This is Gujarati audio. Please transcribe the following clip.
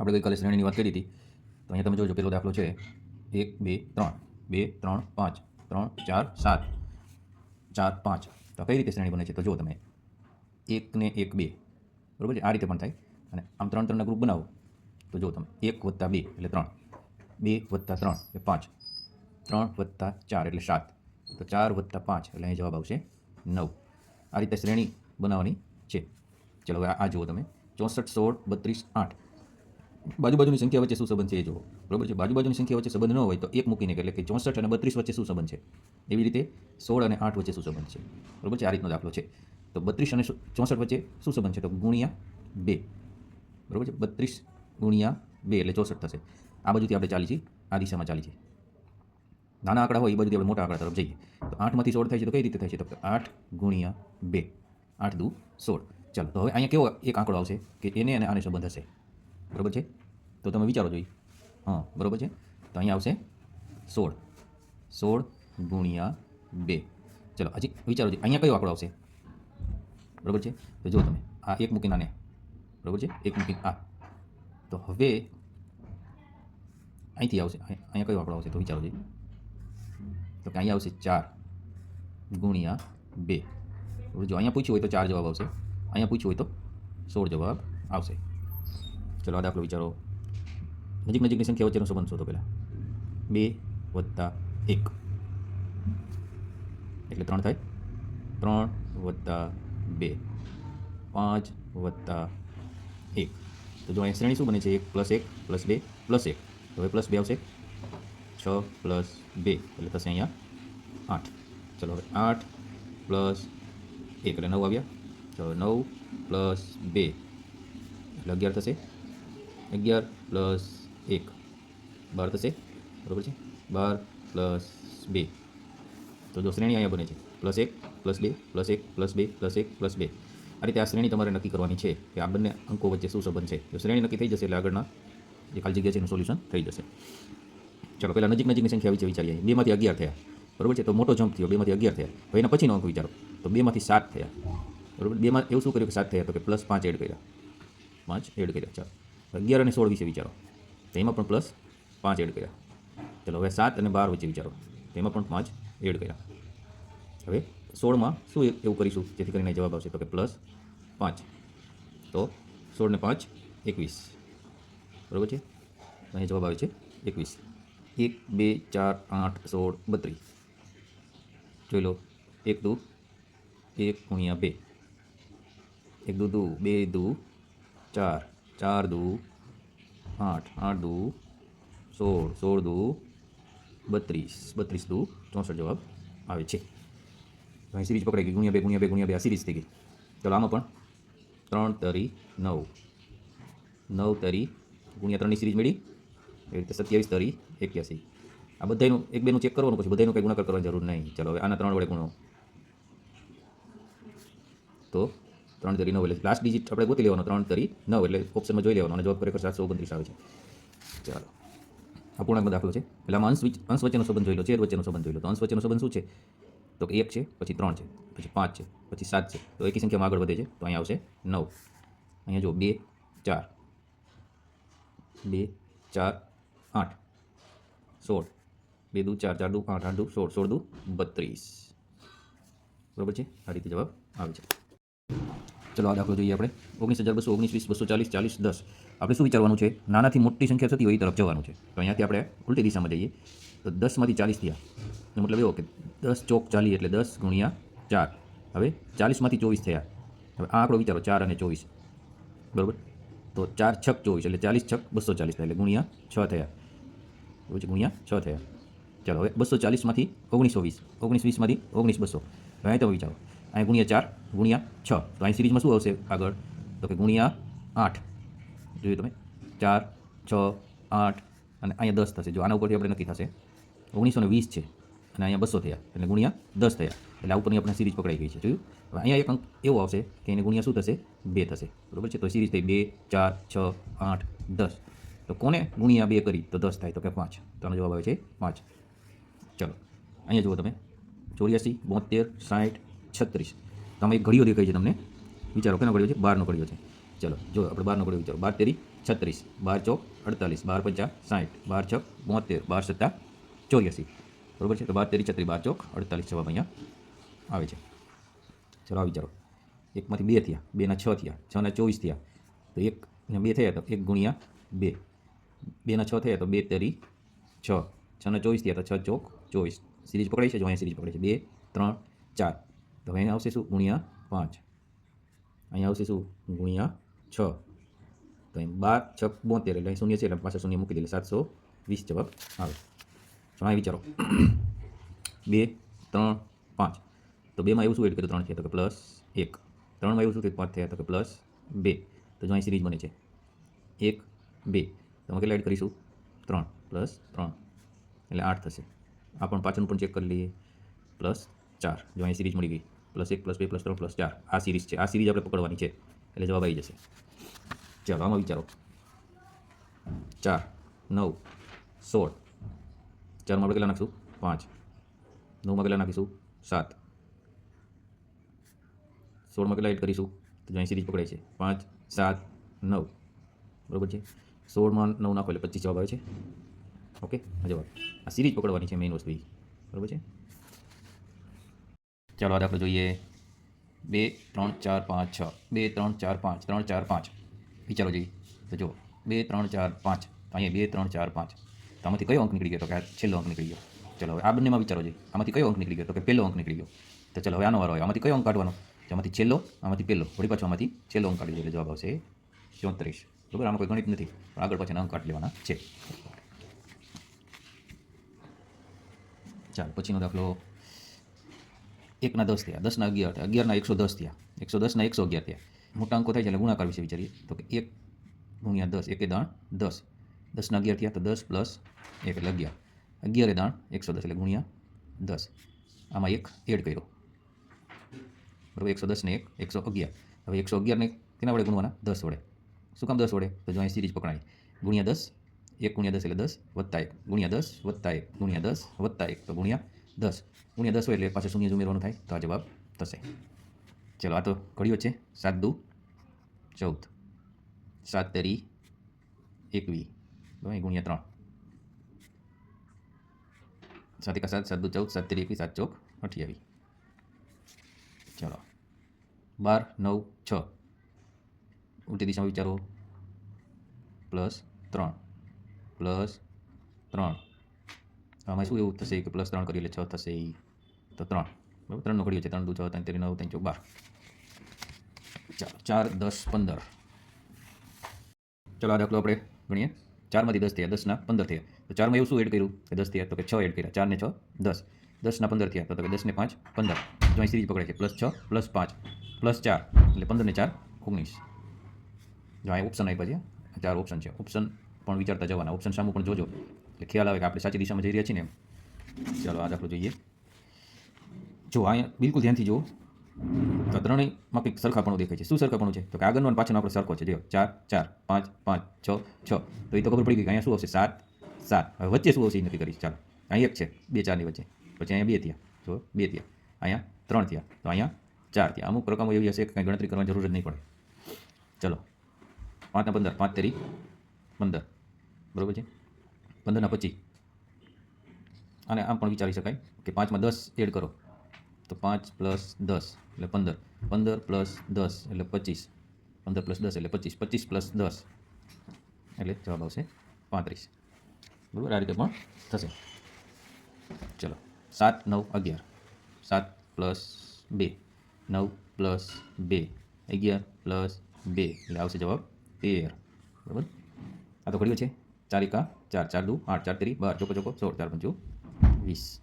આપણે ગઈકાલે શ્રેણીની વાત કરી હતી તો અહીંયા તમે જોજો પેલો દાખલો છે 1 2 3 2 3 5 3 4 7 4 5 તો કઈ રીતે શ્રેણી બને છે તો જો તમે 1 ને 1 2 બરાબર છે આ રીતે પણ થાય અને આમ 3 3ના ગ્રુપ બનાવો તો જો તમે 1 + 2 એટલે 3 2 + 3 એટલે 5 3 + 4 એટલે 7 તો 4 + 5 એટલે અહીં જવાબ આવશે 9 આ રીતે શ્રેણી બનાવવાની છે. ચલો હવે આ જુઓ તમે 64 16 32 8 બાજુબાજુની સંખ્યા વચ્ચે શું સંબંધ છે એ જુઓ બરાબર છે. બાજુબાજુની સંખ્યા વચ્ચે સંબંધ ન હોય તો એક મૂકીને એટલે કે 64 અને 32 વચ્ચે શું સંબંધ છે એવી રીતે 16 અને 8 વચ્ચે શું સંબંધ છે બરાબર છે. આ રીતનો દાખલો છે તો 32 અને 64 વચ્ચે શું સંબંધ છે તો ગુણ્યા 2 બરાબર છે. 32 ગુણ્યા 2 એટલે 64 થશે. આ બાજુથી આપણે ચાલી છીએ આ દિશામાં ચાલી છીએ. નાના આંકડા હોય એ બાજુથી આપણે મોટા આંકડા તરફ જઈએ તો 8 માંથી 16 થાય છે તો કઈ રીતે થાય છે તો 8 ગુણ્યા 2 8 દુ 16. ચાલો તો હવે અહીંયા કેવો એક આંકડો આવશે કે એને અને આને સંબંધ હશે બરાબર છે. તો તમે વિચારો જોઈએ હા બરાબર છે. તો અહીંયા આવશે 16 16 ગુણ્યા 2. ચલો હજી વિચારો જોઈએ અહીંયા કયો આંકડો આવશે બરાબર છે. તો જો તમે આ એક મૂકીને આને બરાબર છે એક મૂકીને આ તો હવે અહીંથી આવશે અહીંયા કયો આંકડો આવશે તો વિચારો જોઈએ તો કે અહીંયા આવશે 4 ગુણ્યા 2. જો અહીંયા પૂછ્યું હોય તો 4 જવાબ આવશે અહીંયા પૂછ્યું હોય તો 16 જવાબ આવશે. ચલો આ દાખલો વિચારો નજીકની સંખ્યા વચ્ચેનો સંબંધ શોધો પહેલાં 2 + 1 એટલે 3 થાય 3 + 2 5 + 1 તો જો અહીં શ્રેણી શું બને છે 1 + 1 + 2 + 1 તો હવે +2 આવશે 6 + 2 એટલે થશે અહીંયા 8. ચલો હવે 8 + 1 એટલે 9 આવ્યા. તો 9 + 2 એટલે 11 થશે 11 + 1 12 થશે બરાબર છે 12 + 2 તો જો શ્રેણી અહીંયા બને છે +1 + 2 +1 + 2 +1 + 2 આ રીતે આ શ્રેણી તમારે નક્કી કરવાની છે કે આ બંને અંકો વચ્ચે શું સંબંધ છે. જો શ્રેણી નક્કી થઈ જશે એટલે આગળના જે ખાલી જગ્યા છે એનું સોલ્યુશન થઈ જશે. ચલો પહેલાં નજીકની સંખ્યા વિશે વિચારીએ. 2 માંથી 11 થયા બરાબર છે તો મોટો જમ્પ થયો 2 માંથી 11 થયા. હવે એના પછીનો અંક વિચારો તો 2 માંથી 7 થયા બરાબર. 2 માં એવું શું કર્યું કે 7 થયા તો કે +5 એડ કર્યા 5 એડ કર્યા. ચાલો 11 અને 16 વિશે વિચારો તો એમાં પણ +5 એડ કર્યા. ચલો હવે 7 અને 12 વચ્ચે વિચારો તો એમાં પણ 5 એડ કર્યા. હવે 16માં શું એવું કરીશું જેથી કરીને જવાબ આવશે તો કે +5 તો 16 ને 5 21 બરાબર છે. અહીં જવાબ આવે છે 21. 1 2 4 8 16 32 જોઈ લો 1 દુ 1 ગુણ્યા 2 1 દુ 2 દુ 4 4 દુ 8 8 દુ 16 16 દુ 32 32 દુ 64 જવાબ આવે છે. અહીં સિરીઝ પકડાઈ ગઈ ગુણ્યા 2 ગુણ્યા 2 ગુણ્યા 2 આ સિરીઝ થઈ ગઈ. ચાલો આમાં પણ 3 તરી 9 9 તરી ગુણ્યા 3ની સિરીઝ મળી એ રીતે 27 તરી 81. આ બધાનું 1 2નું ચેક કરવાનું પછી બધાનું કંઈ ગુણાકાર કરવાની જરૂર નહીં. ચાલો હવે આના 3 વડે ગુણો તો 3 તરી 9 એટલે લાસ્ટ ડિજિટ આપણે ગોતી લેવાનો 3 તરી 9 એટલે ઓપ્શનમાં જોઈ લેવાનો અને જવાબ ખરેખર 729 આવે છે. ચાલો આ પૂર્ણાંકનો દાખલો છે. એટલે આમાં અંશ વચ્ચેનો સંબંધ જોઈ લો છેદ વચ્ચેનો સંબંધ જોઈ લો તો અંશ વચ્ચેનો સંબંધ શું છે તો કે 1 છે પછી 3 છે પછી 5 છે પછી 7 છે તો એકી સંખ્યામાં આગળ વધે છે તો અહીંયા આવશે 9. અહીંયા જો 2 4 2 4 8 16 2 દુ 4 4 દુ 8 8 દુ 16 16 દુ 32 બરાબર છે. આ રીતે જવાબ આવે છે. ચલો આ દાખલો જોઈએ આપણે 19,219 20 240 40 10. આપણે શું વિચારવાનું છે નાનાથી મોટી સંખ્યા થતી હોય એ તરફ જવાનું છે. તો અહીંયાથી આપણે ઉલટી દિશામાં જઈએ તો 10 માંથી 40 થયા મતલબ એવો કે 10 ચોક 40 એટલે 10 ગુણ્યા 4. હવે 40 માંથી 24 થયા. હવે આ આંકડો વિચારો 4 અને 24 બરાબર તો 4 છક 24 એટલે 40 છક 240 થાય એટલે ગુણ્યા 6 થયા બરાબર છે ગુણ્યા 6 થયા. ચાલો હવે 240 માંથી 1920 19 20 માંથી 19 200. હવે અહીં તમે વિચારો અહીં ગુણ્યા 4 ગુણ્યા 6 તો અહીં સિરીઝમાં શું આવશે આગળ તો કે ગુણ્યા 8 જોયું તમે 4 6 8 અને અહીંયા 10 થશે. જો આના ઉપરથી આપણે નક્કી થશે 1920 છે અને અહીંયા 200 થયા એટલે ગુણ્યા 10 થયા એટલે આ ઉપરની આપણે સિરીઝ પકડાઈ ગઈ છે. જોયું. હવે અહીંયા એક અંક એવો આવશે કે એને ગુણ્યા શું થશે 2 થશે બરાબર છે. તો સિરીઝ થઈ 2 4 6 8 10 તો કોને ગુણ્યા 2 કરી તો 10 થાય તો કે 5. તો આનો જવાબ આવે છે 5. ચલો અહીંયા જુઓ તમે 84 72 60 36 તો આમાં એક ઘડીઓ દેખાય છે તમને વિચારો કેનો ઘડીઓ છે 12નો ઘડીઓ છે. ચલો જો આપણે 12નો ઘડિયો વિચારો 12 તેરી 36, 12 ચોક 48, 12 પંચા 60, 12 છક 72, 12 સત્તા 84, બરોબર છે. તો 12 તેરી 36, 12 ચોક 48 જવાબ અહીંયા આવે છે. ચલો આ વિચારો, એકમાંથી 2 થયા, 2ના 6 થયા, 6ના 24 થયા, તો 1 ને 2 થયા તો 1 ગુણ્યા 2, 2ના 6 થયા તો 2 તેરી 6, 6ના 24 થયા તો 6 ચોક 24. સિરીઝ પકડાઈ છે, જો અહીંયા સિરીઝ પકડાઈ છે 2 3 4, તો અહીંયા આવશે શું ગુણ્યા 5, અહીંયા આવશે શું ગુણ્યા 6, તો અહીં 12 6 72 એટલે અહીં શૂન્ય છે એટલે પાછળ શૂન્ય મૂકી દે એટલે 720 જવાબ આવે. તો અહીં વિચારો 2 3 5, તો 2માં એવું શું એડ કર્યું 3 થયા તો કે પ્લસ 1, 3માં એવું શું થયું 5 થયા તો કે પ્લસ 2, તો જો અહીં સિરીઝ બને છે 1 2, તો અમે કેટલા એડ કરીશું 3 પ્લસ 3 એટલે 8 થશે. આ પણ પાછળનું પણ ચેક કરી લઈએ, પ્લસ 4, જો અહીં સિરીઝ મળી ગઈ +1 +2 +3 +4, આ સિરીઝ છે, આ સિરીઝ આપણે પકડવાની છે એટલે જવાબ આવી જશે. ચાલો આમાં વિચારો 4 9 16, 4માં આપણે કેટલા નાખીશું 5, 9માં કેટલા નાખીશું 7, 16માં કેટલા એડ કરીશું તો જો અહીં સિરીઝ પકડાય છે 5 7 9, બરાબર છે. 16માં 9 નાખો એટલે 25 જવાબ આવે છે. ઓકે, આ જવાબ, આ સિરીઝ પકડવાની છે મેઇન વસ્તુ એ, બરાબર છે. ચાલો આ દાખલો જોઈએ, 2 3 4 5 6, 2 3 4 5 3 4 5, વિચારો જોઈએ તો જો 2 3 4 5, તો અહીંયા 2 3 4 5, તો આમાંથી કયો અંક નીકળી ગયો તો કે આ છેલ્લો અંક નીકળી ગયો. ચલો હવે આ બંનેમાં વિચારો જોઈએ, આમાંથી કયો અંક નીકળી ગયો તો કે પહેલો અંક નીકળી ગયો. તો ચલો હવે આનો વારો આવ્યો, આમાંથી કયો અંક કાઢવાનો, આમાંથી છેલ્લો, આમાંથી પહેલો, વળી પાછો આમાંથી છેલ્લો અંક કાઢી દો એટલે જવાબ આવશે 34. બરાબર, આમાં કોઈ ગણિત નથી પણ આગળ પાછળના અંક કાઢી લેવાના છે. ચાલો પછીનો દાખલો, 1ના 10 થયા, 10ના 11 થયા, 11ના 110 થયા, 110ના 111 થયા. મોટા અંકો થાય છે એટલે ગુણાકાર વિશે વિચારીએ તો કે 1 ગુણ્યા 10, 1 દાણ 10, 10ના 11 થયા તો 10 પ્લસ 1 એટલે 11, 11 દાણ 110 એટલે ગુણ્યા 10, આમાં 1 એડ કર્યો, બરાબર. 110 ને 1 111, હવે 111 ને કેના વડે ગુણવાના 10 વડે. શું કામ 10 વડે, તો જો અહીં સિરીઝ પકડાય ગુણ્યા 10, 1 ગુણ્યા 10 એટલે 10 વત્તા 1 ગુણ્યા 10 વત્તા 1 ગુણ્યા 10 વત્તા 1, તો ગુણ્યા 10, ગુણ્યા 10 હોય એટલે પાછળ શૂન્ય જ ઉમેરવાનું થાય, તો આ જવાબ થશે. ચલો આ તો ઘડિયો છે, 7 દુ 14, 7 તેરી 21, અહીં ગુણ્યા 3, 7 એકા 7, 7 દુ 14, 7 તેરી 21, 7 ચોક 28. ચલો 12 9 6, ઉલટી દિશામાં વિચારો, +3 +3, આમાં શું એવું થશે કે +3 કરીએ એટલે 6 થશે, તો 3, બરાબર. 3નો ઘડિયો છે, 3 દુ 6, 3 તેરી 9, 3 ચોક 12. ચાલો 4 10 15, ચલો આ દાખલો આપણે ગણીએ, 4માંથી 10 થયા, 10ના 15 થયા, તો 4માં એવું શું એડ કર્યું કે 10 થયા તો કે 6 એડ કર્યા, 4 ને 6 10, 10ના 15 થયા તો કે 10 ને 5 15, જો અહીં સિરીઝ પકડે છે +6 +5 +4 એટલે 15 ને 4 19. જો અહીં ઓપ્શન આપ્યા છે, 4 ઓપ્શન છે, ઓપ્શન પણ વિચારતા જવાના, ઓપ્શન સામું પણ જોજો એટલે ખ્યાલ આવે કે આપણે સાચી દિશામાં જઈ રહ્યા છીએ ને એમ. ચાલો આ દાખલો જોઈએ, જો અહીંયા બિલકુલ ધ્યાનથી જુઓ તો ત્રણેયમાં કંઈક સરખાપણું દેખાય છે. શું સરખાપણું છે તો કે આગળનો અને પાછળનો આપણો સરખો છે, જો 4 4 5 5 6 6, તો એ તો ખબર પડી ગઈ કે અહીંયા શું આવશે 7 7. હવે વચ્ચે શું આવશે એ નક્કી કરીશ. ચાલો અહીં 1 છે, 2 4 ની વચ્ચે, પછી અહીંયા 2 થયા, જો 2 થયા, અહીંયા 3 થયા, તો અહીંયા 4 થયા. અમુક રકમો એવી હશે કે કંઈ ગણતરી કરવાની જરૂર જ નહીં પડે. ચલો 5 ના 15, 5 તેરી 15, બરાબર છે. 15 ના 25, અને આમ પણ વિચારી શકાય કે 5માં 10 એડ કરો તો 5 + 10 એટલે 15, 15 + 10 એટલે 25, 15 + 10 એટલે 25, 25 + 10 એટલે જવાબ આવશે 35, બરાબર. આ રીતે પણ થશે. ચલો 7 9 11, 7 + 2 9 + 2 11 + 2 એટલે આવશે જવાબ 13, બરાબર. આ તો ઘડિયો છે, 4 એકા 4, 4 દુ 8, 4 તેરી 12, ચોકો ચોકો 16, 4 પંચું 20.